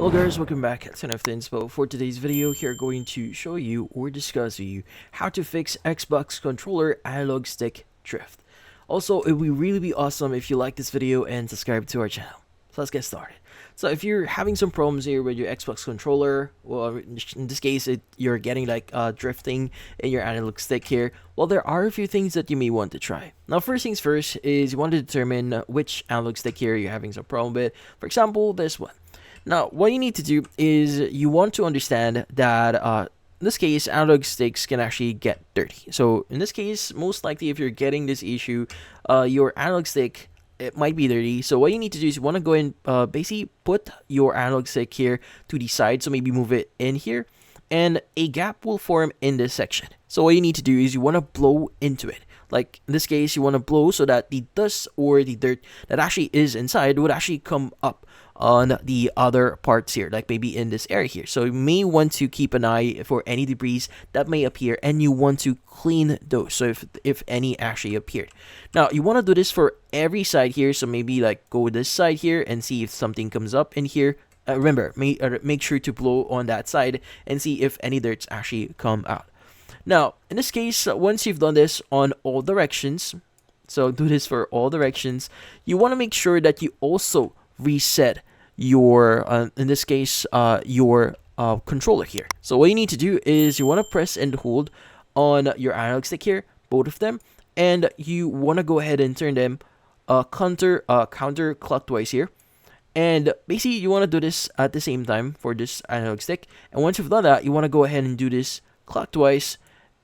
Hello guys, welcome back to NFT Inspo. For today's video, here going to show you or discuss with you how to fix Xbox controller analog stick drift. Also, it would really be awesome if you like this video and subscribe to our channel. So let's get started. So if you're having some problems here with your Xbox controller, well, in this case, you're getting like drifting in your analog stick here, well, there are a few things that you may want to try. Now, first things first is you want to determine which analog stick here you're having some problem with. For example, this one. Now, what you need to do is you want to understand that in this case, analog sticks can actually get dirty. So in this case, most likely if you're getting this issue, your analog stick, it might be dirty. So what you need to do is you want to go and basically put your analog stick here to the side. So maybe move it in here and a gap will form in this section. So what you need to do is you want to blow into it. Like in this case, you want to blow so that the dust or the dirt that actually is inside would actually come up on the other parts here, like maybe in this area here. So you may want to keep an eye for any debris that may appear, and you want to clean those. So if any actually appeared. Now you want to do this for every side here. So maybe like go this side here and see if something comes up in here. Remember, make sure to blow on that side and see if any dirts actually come out. Now, in this case, once you've done this on all directions, so do this for all directions, you want to make sure that you also reset your, in this case, your controller here. So what you need to do is you want to press and hold on your analog stick here, both of them, and you want to go ahead and turn them counterclockwise here. And basically, you want to do this at the same time for this analog stick. And once you've done that, you want to go ahead and do this clockwise.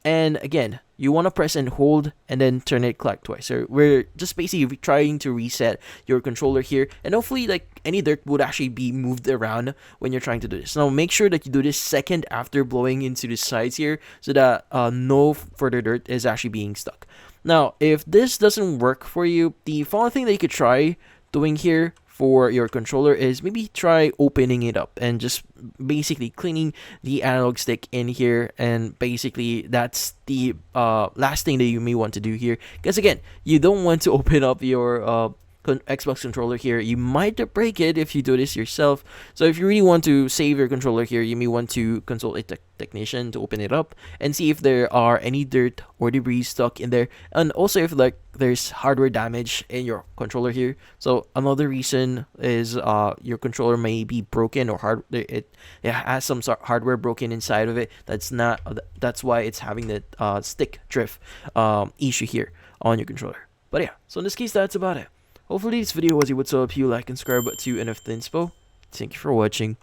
And again, you want to press and hold and then turn it clockwise. So we're just basically trying to reset your controller here. And hopefully, like any dirt would actually be moved around when you're trying to do this. Now, make sure that you do this second after blowing into the sides here so that no further dirt is actually being stuck. Now, if this doesn't work for you, the following thing that you could try doing here for your controller is maybe try opening it up and just basically cleaning the analog stick in here. And basically that's the last thing that you may want to do here, because again, you don't want to open up your Xbox controller here. You might break it if you do this yourself. So if you really want to save your controller here, you may want to consult a technician to open it up and see if there are any dirt or debris stuck in there, and also if like there's hardware damage in your controller here. So another reason is your controller may be broken, or it has some sort of hardware broken inside of it. That's why it's having the stick drift issue here on your controller. But yeah, so in this case, that's about it. Hopefully this video was able to help you. Like and subscribe to NFT Inspo. Thank you for watching.